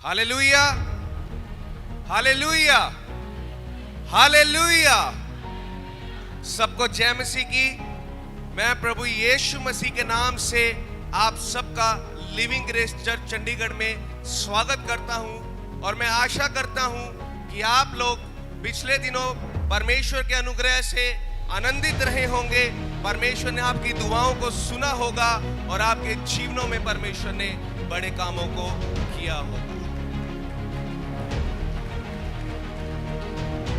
Hallelujah, hallelujah, hallelujah. सबको जय मसीह की। मैं प्रभु यीशु मसीह के नाम से आप सबका लिविंग ग्रेस चर्च चंडीगढ़ में स्वागत करता हूं और मैं आशा करता हूं कि आप लोग पिछले दिनों परमेश्वर के अनुग्रह से आनंदित रहे होंगे। परमेश्वर ने आपकी दुआओं को सुना होगा और आपके जीवनों में परमेश्वर ने बड़े कामों को किया होगा।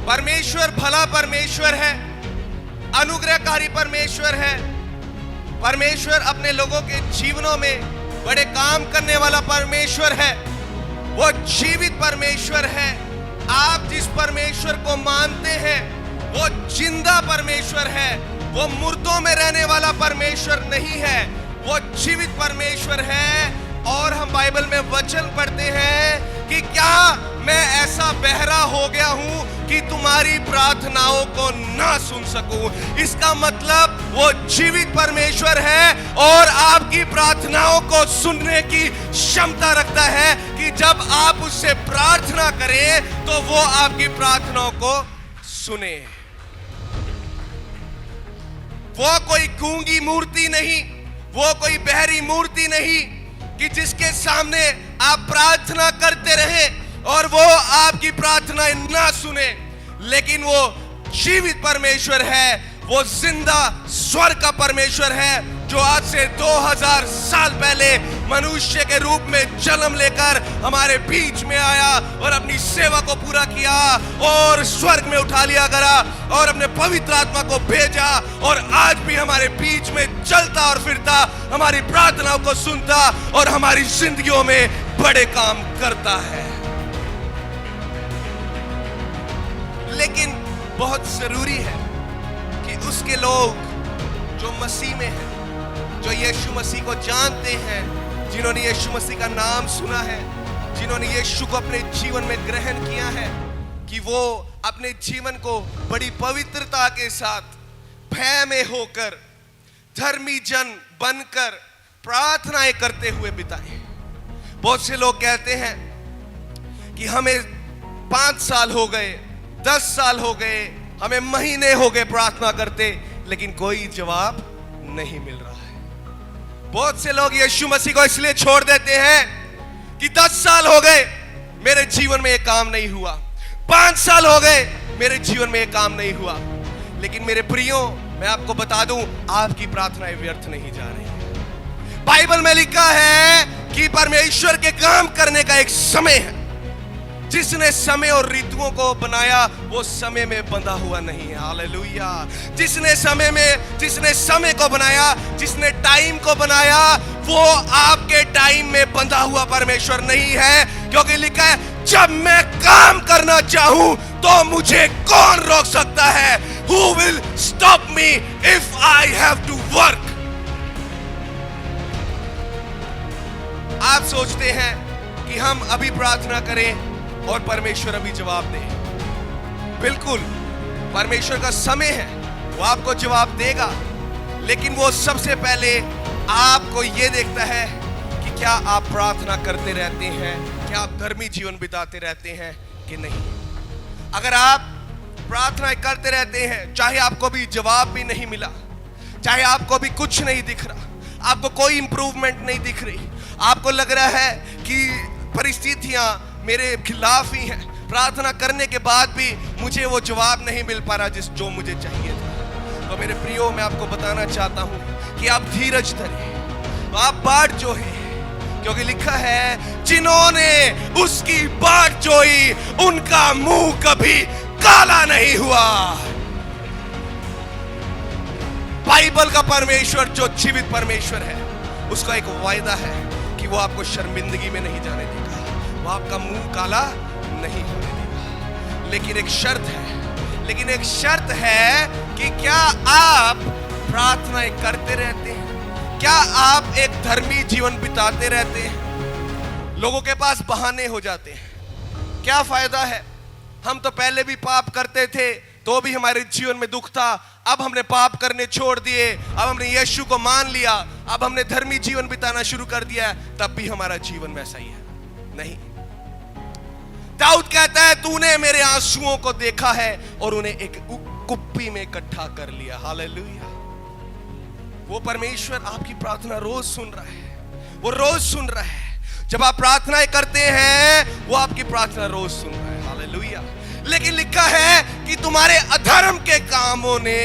परमेश्वर भला परमेश्वर है, अनुग्रहकारी परमेश्वर है। परमेश्वर अपने लोगों के जीवनों में बड़े काम करने वाला परमेश्वर है। वो जीवित परमेश्वर है। आप जिस परमेश्वर को मानते हैं वो जिंदा परमेश्वर है। वो मुर्दों में रहने वाला परमेश्वर नहीं है, वो जीवित परमेश्वर है। और हम बाइबल में वचन पढ़ते हैं कि क्या मैं ऐसा बहरा हो गया हूं कि तुम्हारी प्रार्थनाओं को ना सुन सकूं। इसका मतलब वो जीवित परमेश्वर है और आपकी प्रार्थनाओं को सुनने की क्षमता रखता है कि जब आप उससे प्रार्थना करें तो वो आपकी प्रार्थनाओं को सुने। वो कोई गूंगी मूर्ति नहीं, वो कोई बहरी मूर्ति नहीं कि जिसके सामने आप प्रार्थना करते रहें और वो आपकी प्रार्थनाएं ना सुने, लेकिन वो जीवित परमेश्वर है। वो जिंदा स्वर्ग का परमेश्वर है जो आज से 2000 साल पहले मनुष्य के रूप में जन्म लेकर हमारे बीच में आया और अपनी सेवा को पूरा किया और स्वर्ग में उठा लिया गया और अपने पवित्र आत्मा को भेजा और आज भी हमारे बीच में चलता और फिरता, हमारी प्रार्थनाओं को सुनता और हमारी जिंदगियों में बड़े काम करता है। लेकिन बहुत जरूरी है कि उसके लोग जो मसीह में हैं, जो यीशु मसीह को जानते हैं, जिन्होंने यीशु मसीह का नाम सुना है, जिन्होंने यीशु को अपने जीवन में ग्रहण किया है, कि वो अपने जीवन को बड़ी पवित्रता के साथ भय में होकर धर्मी जन बनकर प्रार्थनाएं करते हुए बिताएं। बहुत से लोग कहते हैं कि हमें 5 साल हो गए, 10 साल हो गए, हमें महीने हो गए प्रार्थना करते, लेकिन कोई जवाब नहीं मिल रहा है। बहुत से लोग यीशु मसीह को इसलिए छोड़ देते हैं कि 10 साल हो गए मेरे जीवन में एक काम नहीं हुआ, 5 साल हो गए मेरे जीवन में एक काम नहीं हुआ। लेकिन मेरे प्रियो, मैं आपको बता दूं, आपकी प्रार्थनाएं व्यर्थ नहीं जा रही। बाइबल में लिखा है कि परमेश्वर के काम करने का एक समय है। जिसने समय और ऋतुओं को बनाया वो समय में बंधा हुआ नहीं है। हालेलुया। जिसने समय को बनाया, जिसने टाइम को बनाया, वो आपके टाइम में बंधा हुआ परमेश्वर नहीं है। क्योंकि लिखा है, जब मैं काम करना चाहूं तो मुझे कौन रोक सकता है? Who will stop me if I have to work? आप सोचते हैं कि हम अभी प्रार्थना करें और परमेश्वर अभी जवाब दे। बिल्कुल, परमेश्वर का समय है, वो आपको जवाब देगा। लेकिन वो सबसे पहले आपको ये देखता है कि क्या आप प्रार्थना करते रहते हैं, क्या आप धर्मी जीवन बिताते रहते हैं कि नहीं। अगर आप प्रार्थना करते रहते हैं, चाहे आपको भी जवाब भी नहीं मिला, चाहे आपको भी कुछ नहीं दिख रहा, आपको कोई इंप्रूवमेंट नहीं दिख रही, आपको लग रहा है कि परिस्थितियां मेरे खिलाफ ही हैं, प्रार्थना करने के बाद भी मुझे वो जवाब नहीं मिल पा रहा जो मुझे चाहिए था, तो मेरे प्रियो, मैं आपको बताना चाहता हूं कि आप धीरज धरें, आप बाट जोए। क्योंकि लिखा है, जिन्होंने उसकी बाट जोई उनका मुंह कभी काला नहीं हुआ। बाइबल का परमेश्वर जो जीवित परमेश्वर है, उसका एक वायदा है कि वो आपको शर्मिंदगी में नहीं जाने देगा, वो आपका मुंह काला नहीं होने देगा। लेकिन एक शर्त है कि क्या आप प्रार्थनाएं करते रहते हैं, क्या आप एक धर्मी जीवन बिताते रहते हैं। लोगों के पास बहाने हो जाते हैं। क्या फायदा है? हम तो पहले भी पाप करते थे तो भी हमारे जीवन में दुख था, अब हमने पाप करने छोड़ दिए, अब हमने यीशु को मान लिया, अब हमने धर्मी जीवन बिताना शुरू कर दिया, तब भी हमारा जीवन वैसा ही है। नहीं, दाऊद कहता है तूने मेरे आंसुओं को देखा है और उन्हें एक कुप्पी में इकट्ठा कर लिया। हालेलुया। वो परमेश्वर आपकी प्रार्थना रोज सुन रहा है, वो रोज सुन रहा है। जब आप प्रार्थनाएं करते हैं वो आपकी प्रार्थना रोज सुन रहा है। हालेलुया। लेकिन लिखा है कि तुम्हारे अधर्म के कामों ने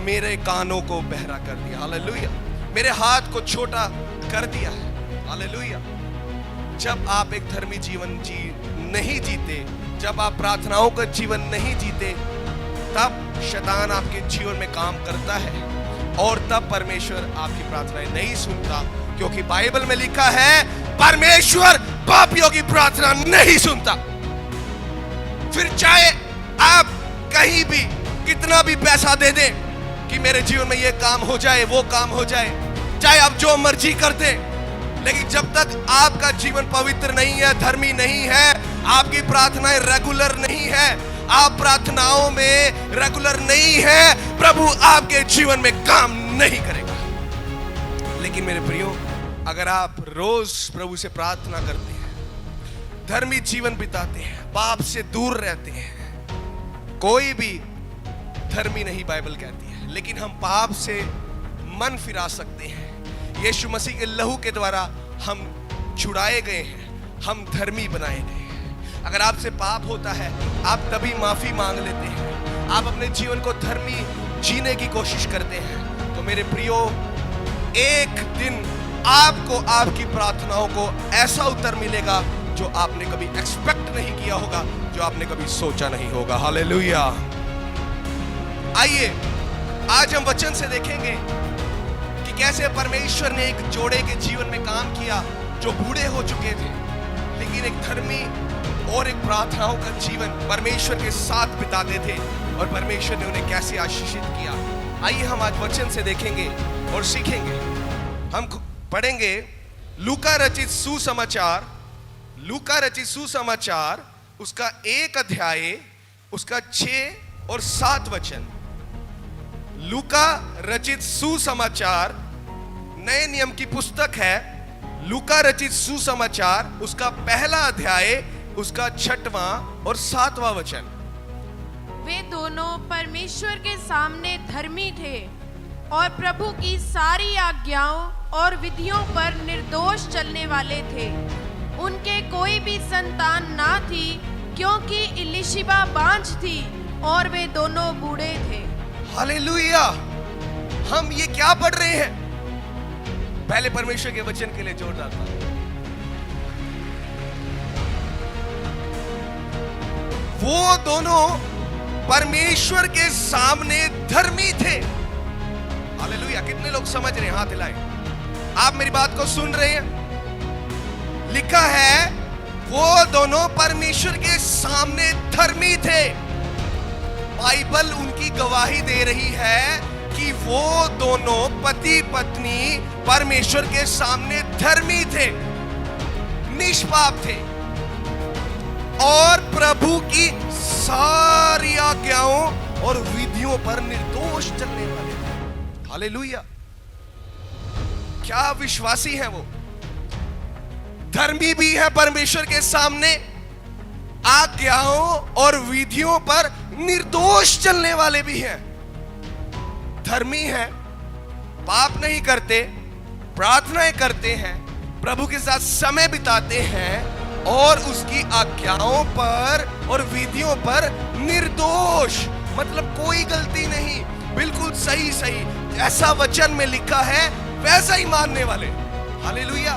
मेरे कानों को बहरा कर दिया। हालेलुया। मेरे हाथ को छोटा कर दिया है। हालेलुया। जब आप एक धर्मी जीवन नहीं जीते, जब आप प्रार्थनाओं का जीवन नहीं जीते, तब शैतान आपके जीवन में काम करता है और तब परमेश्वर आपकी प्रार्थनाएं नहीं सुनता, क्योंकि बाइबल में लिखा है परमेश्वर पापियों की प्रार्थना नहीं सुनता। फिर चाहे आप कहीं भी कितना भी पैसा दे दें कि मेरे जीवन में ये काम हो जाए, वो काम हो जाए, चाहे आप जो मर्जी कर दें, लेकिन जब तक आपका जीवन पवित्र नहीं है, धर्मी नहीं है, आपकी प्रार्थनाएं रेगुलर नहीं है, आप प्रार्थनाओं में रेगुलर नहीं है, प्रभु आपके जीवन में काम नहीं करेगा। लेकिन मेरे प्रियो, अगर आप रोज प्रभु से प्रार्थना करते हैं, धर्मी जीवन बिताते हैं, पाप से दूर रहते हैं, कोई भी धर्मी नहीं बाइबल कहती है, लेकिन हम पाप से मन फिरा सकते हैं। यीशु मसीह के लहू के द्वारा हम छुड़ाए गए हैं, हम धर्मी बनाए गए हैं। अगर आपसे पाप होता है, आप तभी माफी मांग लेते हैं, आप अपने जीवन को धर्मी जीने की कोशिश करते हैं, तो मेरे प्रियो, एक दिन आपको आपकी प्रार्थनाओं को ऐसा उत्तर मिलेगा जो आपने कभी एक्सपेक्ट नहीं किया होगा, जो आपने कभी सोचा नहीं होगा। हालेलुया। आइए आज हम वचन से देखेंगे कि कैसे परमेश्वर ने एक जोड़े के जीवन में काम किया जो बूढ़े हो चुके थे, लेकिन एक धर्मी और एक प्रार्थनाओं का जीवन परमेश्वर के साथ बिताते थे और परमेश्वर ने उन्हें कैसे आशीषित किया। आइए हम आज वचन से देखेंगे और सीखेंगे। हम पढ़ेंगे लूका रचित सुसमाचार उसका 1 अध्याय उसका 6 और 7 वचन। लूका रचित सुसमाचार नए नियम की पुस्तक है। लूका रचित सुसमाचार उसका 1 अध्याय उसका 6वां और 7वां वचन। वे दोनों परमेश्वर के सामने धर्मी थे और प्रभु की सारी आज्ञाओं और विधियों पर निर्दोष चलने वाले थे। उनके कोई भी संतान ना थी, क्योंकि इलिशिबा बांझ थी और वे दोनों बूढ़े थे। हालेलुया। हम ये क्या पढ़ रहे हैं? पहले परमेश्वर के वचन के लिए जोरदार ताली। वो दोनों परमेश्वर के सामने धर्मी थे। हालेलुया। कितने लोग समझ रहे हैं? हाथ हिलाएं। आप मेरी बात को सुन रहे हैं? लिखा है वो दोनों परमेश्वर के सामने धर्मी थे। बाइबल उनकी गवाही दे रही है कि वो दोनों पति पत्नी परमेश्वर के सामने धर्मी थे, निष्पाप थे और प्रभु की सारी आज्ञाओं और विधियों पर निर्दोष चलने वाले थे। हालेलुया। क्या विश्वासी हैं वो? धर्मी भी है परमेश्वर के सामने, आज्ञाओं और विधियों पर निर्दोष चलने वाले भी हैं। धर्मी हैं, पाप नहीं करते, प्रार्थनाएं करते हैं, प्रभु के साथ समय बिताते हैं और उसकी आज्ञाओं पर और विधियों पर निर्दोष, मतलब कोई गलती नहीं, बिल्कुल सही जैसा वचन में लिखा है वैसा ही मानने वाले। हालेलुया।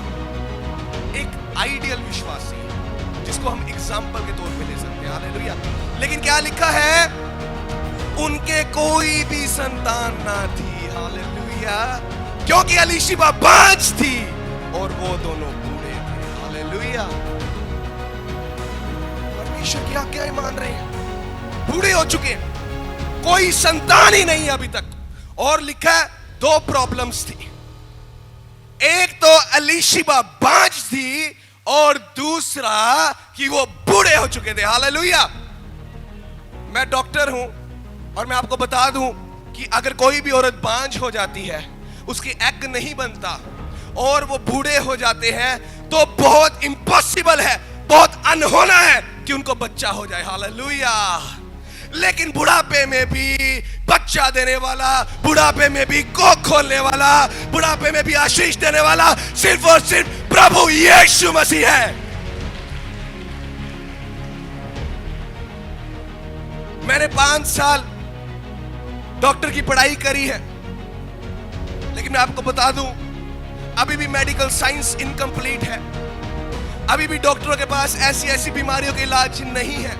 एक आइडियल विश्वासी जिसको हम एग्जाम्पल के तौर पे ले सकते हैं। हालेलुया। लेकिन क्या लिखा है? उनके कोई भी संतान ना थी। हालेलुया। क्योंकि इलिशिबा बांझ थी और वो दोनों बूढ़े थे। हालेलुया। परमेश्वर की आज्ञाएं मान रहे हैं, बूढ़े हो चुके हैं, कोई संतान ही नहीं अभी तक। और लिखा है 2 प्रॉब्लम्स थी। एक तो इलिशिबा बांझ थी और दूसरा कि वो बूढ़े हो चुके थे। हालेलुया। मैं डॉक्टर हूं और मैं आपको बता दूं कि अगर कोई भी औरत बांझ हो जाती है, उसकी एग नहीं बनता और वो बूढ़े हो जाते हैं, तो बहुत इम्पॉसिबल है बहुत अनहोना है कि उनको बच्चा हो जाए। हालेलुया। लेकिन बुढ़ापे में भी बच्चा देने वाला, बुढ़ापे में भी कोख खोलने वाला, बुढ़ापे में भी आशीष देने वाला सिर्फ और सिर्फ प्रभु यीशु मसीह है। मैंने 5 साल डॉक्टर की पढ़ाई करी है, लेकिन मैं आपको बता दूं अभी भी मेडिकल साइंस इनकम्प्लीट है। अभी भी डॉक्टरों के पास ऐसी ऐसी बीमारियों का इलाज नहीं है।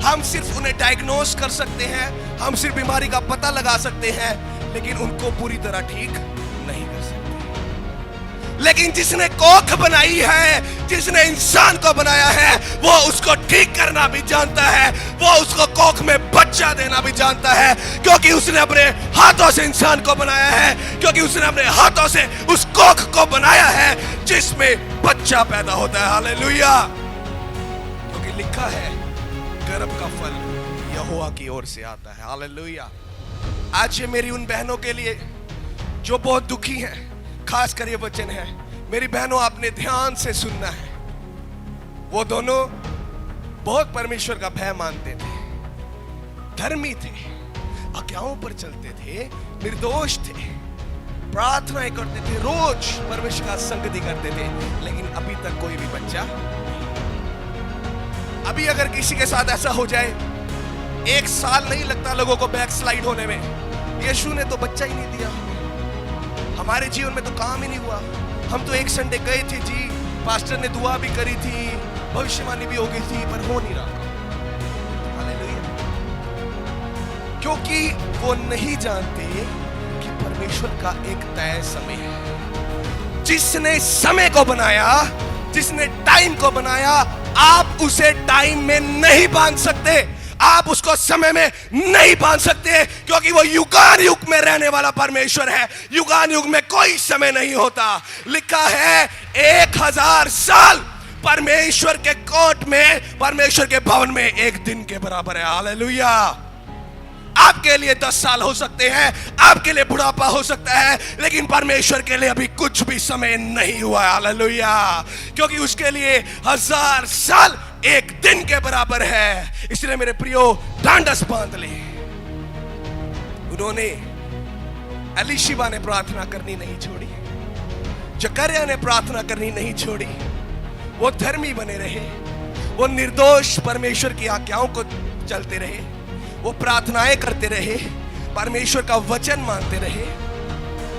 हम सिर्फ उन्हें डायग्नोस कर सकते हैं, हम सिर्फ बीमारी का पता लगा सकते हैं, लेकिन उनको पूरी तरह ठीक नहीं कर सकते। लेकिन जिसने कोख बनाई है, जिसने इंसान को बनाया है, वो उसको ठीक करना भी जानता है, वो उसको कोख में बच्चा देना भी जानता है, क्योंकि उसने अपने हाथों से इंसान को बनाया है, क्योंकि उसने अपने हाथों से उस कोख को बनाया है जिसमें बच्चा पैदा होता है। हालेलुया। क्योंकि लिखा है गर्भ का फल यहोवा की ओर से आता है। हालेलुया। आज ये मेरी उन बहनों के लिए जो बहुत दुखी हैं, खास कर ये वचन है, मेरी बहनों आपने ध्यान से सुनना है। वो दोनों बहुत परमेश्वर का भय मानते थे, धर्मी थे, आज्ञाओं पर चलते थे, निर्दोष थे, प्रार्थनाएं करते थे, रोज परमेश्वर का संगति करते थे, लेकिन अभी तक कोई भी बच्चा नहीं। अभी अगर किसी के साथ ऐसा हो जाए, 1 साल नहीं लगता लोगों को बैकस्लाइड होने में। यीशु ने तो बच्चा ही नहीं दिया, हमारे जीवन में तो काम ही नहीं हुआ। हम तो एक संडे गए थे जी, पास्टर ने दुआ भी करी थी, भविष्यवाणी भी हो गई थी, पर हो नहीं रहा। हालेलुया। क्योंकि वो नहीं जानते कि परमेश्वर का एक तय समय है। जिसने समय को बनाया, जिसने टाइम को बनाया, आप उसे टाइम में नहीं बांध सकते, आप उसको समय में नहीं बांध सकते, क्योंकि वो युगान युग में रहने वाला परमेश्वर है। युगान युग में कोई समय नहीं होता। लिखा है 1000 साल परमेश्वर के कोर्ट में, परमेश्वर के भवन में एक दिन के बराबर है। हालेलुया। आपके लिए 10 साल हो सकते हैं, आपके लिए बुढ़ापा हो सकता है, लेकिन परमेश्वर के लिए अभी कुछ भी समय नहीं हुआ है। हालेलुया। क्योंकि उसके लिए 1000 साल एक दिन के बराबर है। इसलिए मेरे प्रियो, ढांढस बांध ले। उन्होंने, एलीशिबा ने प्रार्थना करनी नहीं छोड़ी, जकरिया ने प्रार्थना करनी नहीं छोड़ी। वो धर्मी बने रहे, वो निर्दोष परमेश्वर की आज्ञाओं को चलते रहे, वो प्रार्थनाएं करते रहे, परमेश्वर का वचन मानते रहे।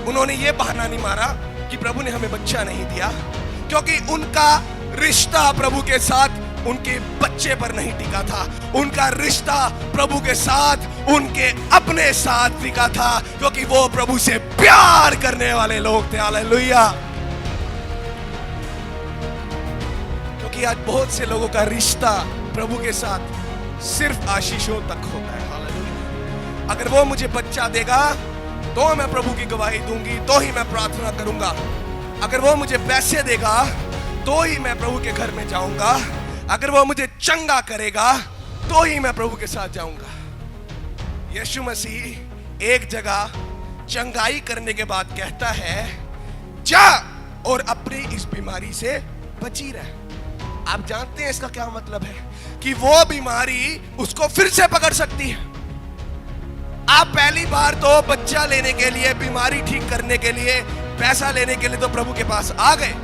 उन्होंने ये बहाना नहीं मारा कि प्रभु ने हमें बच्चा नहीं दिया, क्योंकि उनका रिश्ता प्रभु के साथ उनके बच्चे पर नहीं टिका था। उनका रिश्ता प्रभु के साथ, उनके अपने साथ टिका था, क्योंकि वो प्रभु से प्यार करने वाले लोग थे। हालेलुया। क्योंकि आज बहुत से लोगों का रिश्ता प्रभु के साथ सिर्फ आशीषों तक होता है। हालेलुया। अगर वो मुझे बच्चा देगा तो मैं प्रभु की गवाही दूंगी, तो ही मैं प्रार्थना करूंगा। अगर वो मुझे पैसे देगा तो ही मैं प्रभु के घर में जाऊंगा। अगर वो मुझे चंगा करेगा तो ही मैं प्रभु के साथ जाऊंगा। यीशु मसीह एक जगह चंगाई करने के बाद कहता है, जा और अपनी इस बीमारी से बची रह। आप जानते हैं इसका क्या मतलब है? कि वो बीमारी उसको फिर से पकड़ सकती है। आप पहली बार तो बच्चा लेने के लिए, बीमारी ठीक करने के लिए, पैसा लेने के लिए तो प्रभु के पास आ गए,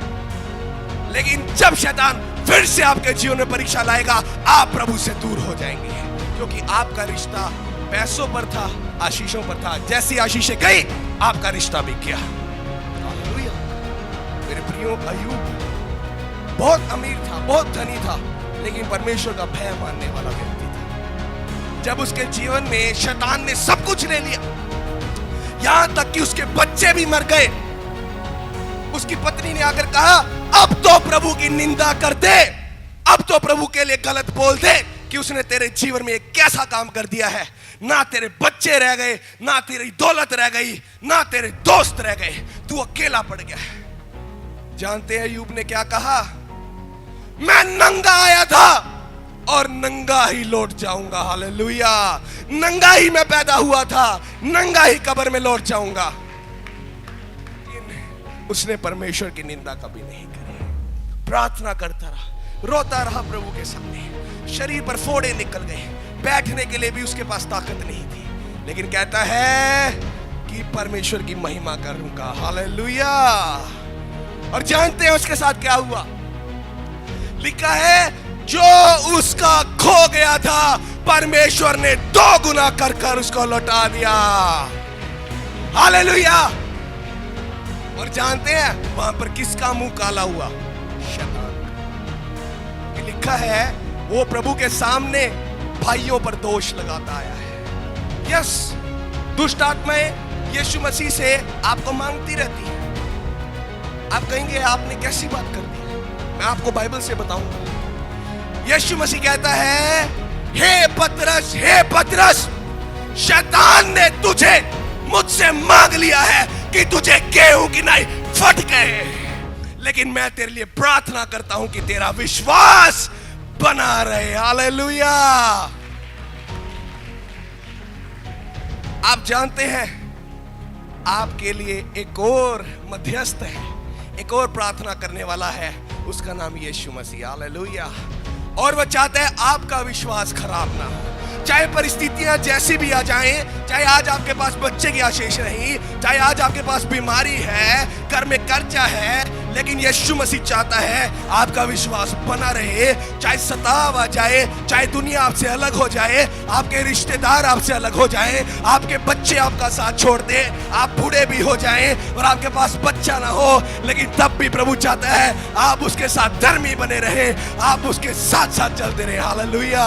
लेकिन जब शैतान फिर से आपके जीवन में परीक्षा लाएगा, आप प्रभु से दूर हो जाएंगे, क्योंकि आपका रिश्ता पैसों पर था, आशीषों पर था। जैसी आशीषें गई, आपका रिश्ता भी गया। हालेलुया। मेरे प्रियो, अय्यूब बहुत अमीर था, बहुत धनी था, लेकिन परमेश्वर का भय मानने वाला व्यक्ति था। जब उसके जीवन में शैतान ने सब कुछ ले लिया, यहां तक कि उसके बच्चे भी मर गए, उसकी पत्नी ने आकर कहा, अब तो प्रभु की निंदा कर दे, अब तो प्रभु के लिए गलत बोल दे कि उसने तेरे जीवन में एक कैसा काम कर दिया है। ना तेरे बच्चे रह गए, ना तेरी दौलत रह गई, ना तेरे दोस्त रह गए, तू अकेला पड़ गया। जानते हैं अय्यूब ने क्या कहा? मैं नंगा आया था और नंगा ही लौट जाऊंगा। हालेलुया। नंगा ही मैं पैदा हुआ था, नंगा ही कब्र में लौट जाऊंगा। उसने परमेश्वर की निंदा कभी नहीं करी, प्रार्थना करता रहा, रोता रहा प्रभु के सामने, शरीर पर फोड़े निकल गए, बैठने के लिए भी उसके पास ताकत नहीं थी, लेकिन कहता है कि परमेश्वर की महिमा करूंगा। हालेलुया। और जानते हैं उसके साथ क्या हुआ? लिखा है जो उसका खो गया था परमेश्वर ने 2 गुना कर उसको लौटा दिया। हालेलुया। और जानते हैं वहां पर किसका मुंह काला हुआ? शैतान का। लिखा है वो प्रभु के सामने भाइयों पर दोष लगाता आया है। यस, दुष्ट आत्माएं यीशु मसीह से आपको मांगती रहती है। आप कहेंगे आपने कैसी बात कर दी? मैं आपको बाइबल से बताऊंगा। यीशु मसीह कहता है हे पतरस, शैतान ने तुझे मुझसे मांग लिया है कि तुझे गेहूं की नाई फट गए, लेकिन मैं तेरे लिए प्रार्थना करता हूं कि तेरा विश्वास बना रहे। हालेलुया। आप जानते हैं आपके लिए एक और मध्यस्थ है, एक और प्रार्थना करने वाला है, उसका नाम यीशु मसीह। हालेलुया। और वह चाहता है आपका विश्वास खराब ना हो, चाहे परिस्थितियां जैसी भी आ जाएं, चाहे आज आपके पास बच्चे की आशीष नहीं, चाहे आज आपके पास बीमारी है, घर में कर्जा है, लेकिन यीशु मसीह चाहता है आपका विश्वास बना रहे। चाहे सताव आ जाए, चाहे दुनिया आपसे अलग हो जाए, आपके रिश्तेदार आपसे अलग हो जाए, आपके बच्चे आपका साथ छोड़ दे, आप बूढ़े भी हो जाएं और आपके पास बच्चा ना हो, लेकिन तब भी प्रभु चाहता है आप उसके साथ धर्मी बने रहे, आप उसके साथ साथ चलते रहे। हालेलुया।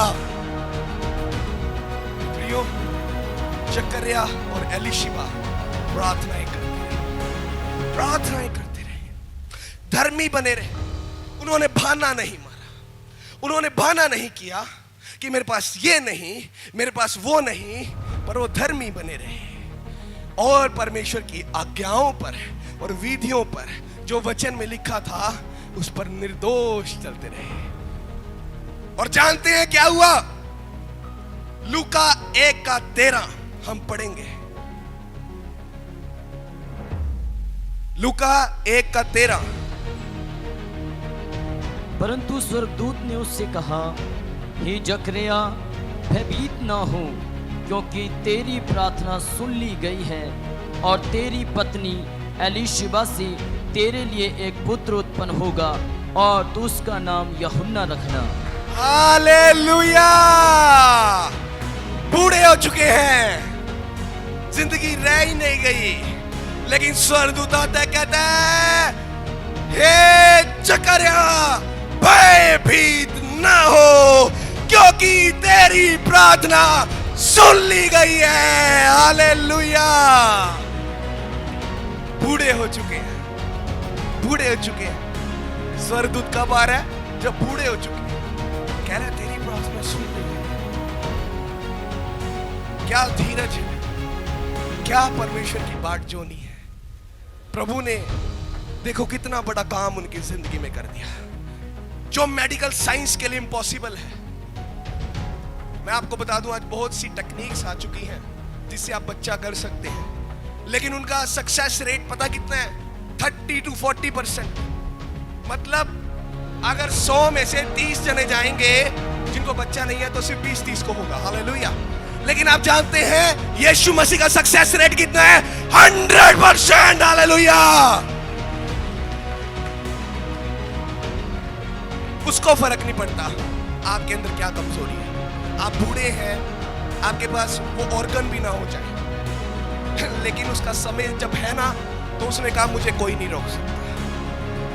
जकरिया और एलीशिबा प्रार्थनाएं करते रहे, धर्मी बने रहे। उन्होंने बहाना नहीं मारा, उन्होंने बहाना नहीं किया कि मेरे पास ये नहीं, मेरे पास वो नहीं, पर वो धर्मी बने रहे और परमेश्वर की आज्ञाओं पर और विधियों पर जो वचन में लिखा था उस पर निर्दोष चलते रहे। और जानते हैं क्या हुआ? लूका 1:13 हम पढ़ेंगे। लूका 1:13। परंतु स्वर्गदूत ने उससे कहा, हे जकरिया, भयभीत ना हो, क्योंकि तेरी प्रार्थना सुन ली गई है और तेरी पत्नी एलीशिबा से तेरे लिए एक पुत्र उत्पन्न होगा और तू उसका नाम यूहन्ना रखना। हालेलुया। बूढ़े हो चुके हैं, जिंदगी रह ही नहीं गई, लेकिन स्वर्गदूत आता है, कहता है हे जकरिया, भयभीत ना हो, क्योंकि तेरी प्रार्थना सुन ली गई है। हालेलुया। बूढ़े हो चुके हैं, बूढ़े हो चुके हैं। स्वर्गदूत कब आ रहा है? जब बूढ़े हो चुके हैं। कह रहा है तेरी प्रार्थना सुन ली गई। क्या धीरज है, क्या परमेश्वर की बाट जोनी है। प्रभु ने देखो कितना बड़ा काम उनकी जिंदगी में कर दिया, जो मेडिकल साइंस के लिए इम्पॉसिबल है। मैं आपको बता दूं आज बहुत सी टेक्निक्स आ चुकी हैं जिससे आप बच्चा कर सकते हैं, लेकिन उनका सक्सेस रेट पता कितना है? 30 to 40%। मतलब अगर 100 में से 30 जने जाएंगे जिनको बच्चा नहीं है तो सिर्फ 20-30 को होगा। हालेलुया। लेकिन आप जानते हैं यीशु मसीह का सक्सेस रेट कितना है? 100%। हालेलुया। उसको फर्क नहीं पड़ता आपके अंदर क्या कमजोरी है। आप बूढ़े हैं, आपके पास वो ऑर्गन भी ना हो जाए, लेकिन उसका समय जब है ना तो उसने कहा मुझे कोई नहीं रोक सकता।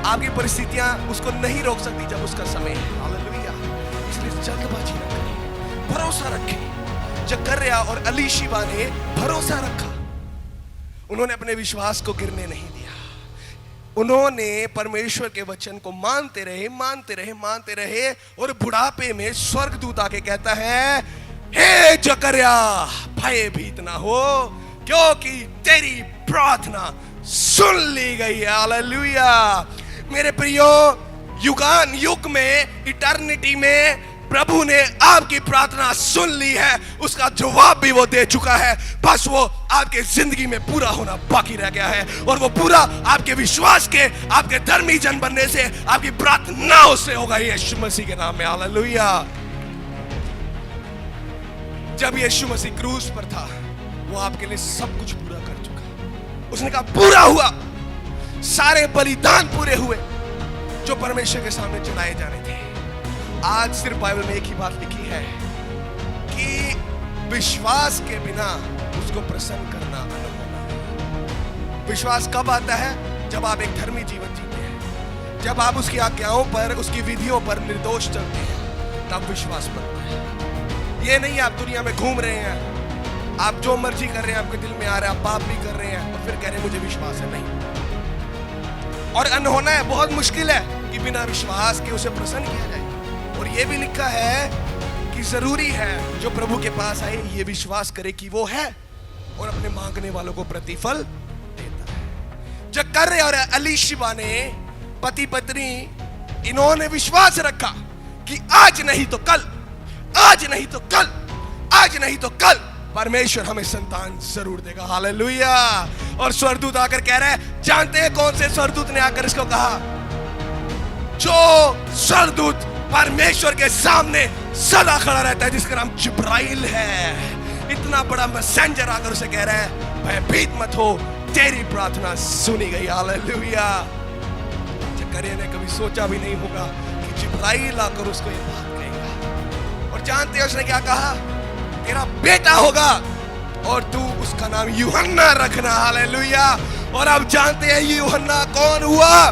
आपकी परिस्थितियां उसको नहीं रोक सकती जब उसका समय है। हालेलुया। इसलिए जल्दबाजी ना करें, भरोसा रखें। जकरिया और एलीशिबा ने भरोसा रखा, उन्होंने अपने विश्वास को गिरने नहीं दिया। उन्होंने परमेश्वर के वचन को मानते रहे और बुढ़ापे में स्वर्गदूत आके कहता है हे जकरिया, भयभीत ना हो, क्योंकि तेरी प्रार्थना सुन ली गई है। हालेलुया। मेरे प्रियो, युगान युग में, इटर्निटी में प्रभु ने आपकी प्रार्थना सुन ली है, उसका जवाब भी वो दे चुका है। बस वो आपके जिंदगी में पूरा होना बाकी रह गया है, और वो पूरा आपके विश्वास के, आपके धर्मी जन बनने से, आपकी प्रार्थनाओं से होगा, यीशु मसीह के नाम में। हालेलुया। जब यीशु मसीह क्रूस पर था, वो आपके लिए सब कुछ पूरा कर चुका। उसने कहा पूरा हुआ। सारे बलिदान पूरे हुए जो परमेश्वर के सामने चढ़ाए जाने थे। आज सिर्फ बाइबल में एक ही बात लिखी है कि विश्वास के बिना उसको प्रसन्न करना अनहोना है। विश्वास कब आता है? जब आप एक धर्मी जीवन जीते हैं, जब आप उसकी आज्ञाओं पर, उसकी विधियों पर निर्दोष चलते हैं, तब विश्वास बनता है। ये नहीं आप दुनिया में घूम रहे हैं, आप जो मर्जी कर रहे हैं, आपके दिल में आ रहा है, आप पाप भी कर रहे हैं और फिर कह रहे हैं मुझे विश्वास है। नहीं, और अनहोना है, बहुत मुश्किल है कि बिना विश्वास के उसे प्रसन्न किया जाए। और ये भी लिखा है कि जरूरी है जो प्रभु के पास आए ये विश्वास करे कि वो है और अपने मांगने वालों को प्रतिफल देता है। जकर्या और एलीशिबा ने, पति पत्नी, इन्होंने विश्वास रखा कि आज नहीं तो कल, आज नहीं तो कल, आज नहीं तो कल परमेश्वर हमें संतान जरूर देगा। हालेलुया। और स्वर्गदूत आकर कह रहे हैं, जानते हैं कौन से स्वर्गदूत ने आकर इसको कहा? जो स्वर्गदूत परमेश्वर के सामने सदा खड़ा रहता है, जिसका नाम जिब्राइल है। इतना बड़ा मैसेंजर आकर उसे कह रहा है, भयभीत मत हो, तेरी प्रार्थना सुनी गई। हालेलुया। जकर्या ने कभी सोचा भी नहीं होगा कि जिब्राइल आकर उसको ये बात कहेगा। और जानते हैं उसने क्या कहा? तेरा बेटा होगा और तू उसका नाम यूहन्ना रखना। हालेलुया। और अब जानते हैं यूहन्ना कौन हुआ?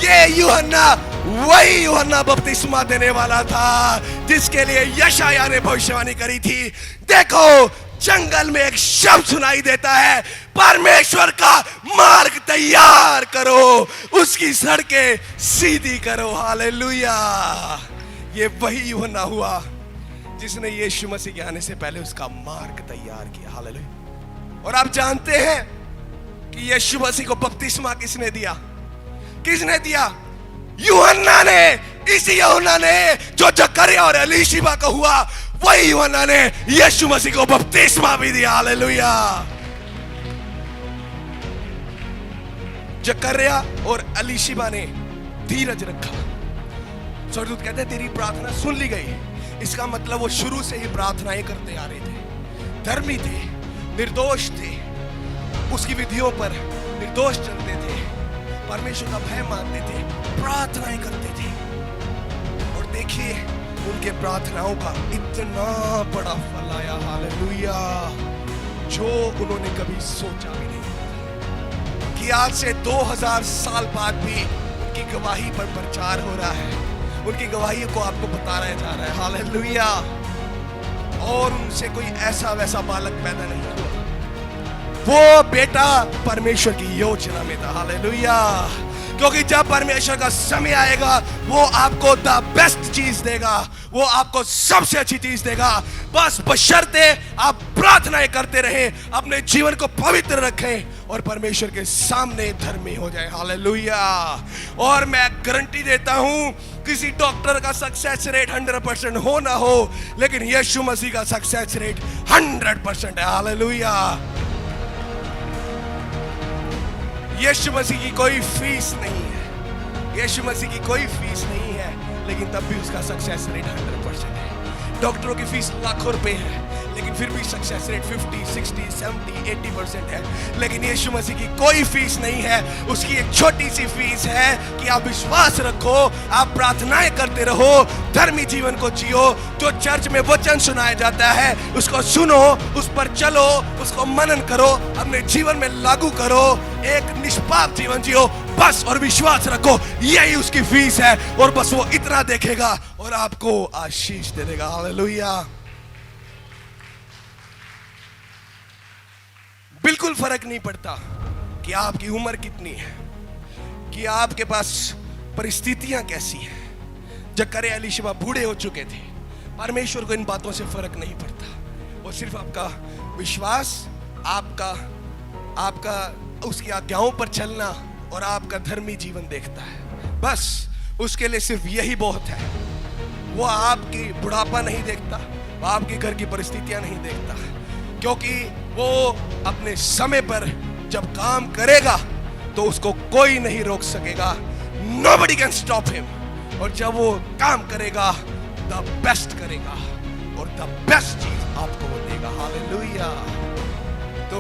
ये यूहन्ना वही यूहन्ना बपतिस्मा देने वाला था जिसके लिए यशायाह ने भविष्यवाणी करी थी। देखो, जंगल में एक शब्द सुनाई देता है, परमेश्वर का मार्ग तैयार करो, उसकी सड़कें सीधी करो। हालेलुया। ये वही यूहन्ना हुआ जिसने यीशु मसीह के आने से पहले उसका मार्ग तैयार किया। हालेलुया। और आप जानते हैं कि यीशु मसीह को बपतिस्मा किसने दिया? किसने दिया? यूहन्ना ने। इसी यूहन्ना ने जो जकर्या और एलीशिबा का हुआ, वही यूहन्ना ने यीशु मसीह को बपतिस्मा भी दिया। हालेलुया। जकर्या और एलीशिबा ने धीरज रखा। स्वर्गदूत कहते हैं तेरी प्रार्थना सुन ली गई। इसका मतलब वो शुरू से ही प्रार्थनाएं करते आ रहे थे, धर्मी थे, निर्दोष थे, उसकी विधियों पर निर्दोष चलते थे, परमेश्वर का भय मानते थे, प्रार्थनाएं करते थे। और देखिए उनके प्रार्थनाओं का इतना बड़ा फल आया। हालेलुया। जो उन्होंने कभी सोचा भी नहीं कि आज से 2000 साल बाद भी उनकी गवाही पर प्रचार हो रहा है, उनकी गवाही को आपको बताया जा रहा है। हालेलुया। और उनसे कोई ऐसा वैसा बालक पैदा नहीं हुआ, वो बेटा परमेश्वर की योजना में था। हालेलुया। क्योंकि जब परमेश्वर का समय आएगा, वो आपको द बेस्ट चीज देगा, वो आपको सबसे अच्छी चीज देगा। बस बशर्ते आप प्रार्थनाएं करते रहें, अपने जीवन को पवित्र रखें और परमेश्वर के सामने धर्मी हो जाए। हालेलुया। और मैं गारंटी देता हूं, किसी डॉक्टर का सक्सेस रेट 100% हो ना हो, लेकिन यीशु मसीह का सक्सेस रेट 100% है। हालेलुया। यीशु मसीह की कोई फीस नहीं है, यीशु मसीह की कोई फीस नहीं है, लेकिन तब भी उसका सक्सेस रेट 100% है। डॉक्टरों की फीस लाखों रुपए है, लेकिन फिर भी सक्सेस रेट 50, 60, 70, 80% है। लेकिन यीशु मसीह की कोई फीस नहीं है, उसकी एक छोटी सी फीस है कि आप विश्वास रखो, आप प्रार्थनाएं करते रहो, धर्मी जीवन को जियो। जो चर्च में वचन सुनाया जाता है उसको सुनो, उस पर चलो, उसको मनन करो, अपने जीवन में लागू करो, एक निष्पाप जीवन जियो बस, और विश्वास रखो, यही उसकी फीस है। और बस वो इतना देखेगा और आपको आशीष दे देगा। हालेलुया। बिल्कुल फर्क नहीं पड़ता कि आपकी उम्र कितनी है, कि आपके पास परिस्थितियां कैसी हैं। जकर्या एलीशिबा बूढ़े हो चुके थे, परमेश्वर को इन बातों से फर्क नहीं पड़ता। वो सिर्फ आपका विश्वास, आपका उसकी आज्ञाओं पर चलना और आपका धर्मी जीवन देखता है। बस उसके लिए सिर्फ यही बहुत है। वो आपकी बुढ़ापा नहीं देखता, वो आपकी घर की परिस्थितियां नहीं देखता, क्योंकि वो अपने समय पर जब काम करेगा तो उसको कोई नहीं रोक सकेगा। Nobody can stop him। और जब वो काम करेगा द बेस्ट करेगा और द बेस्ट चीज आपको वो देगा। हालेलुया।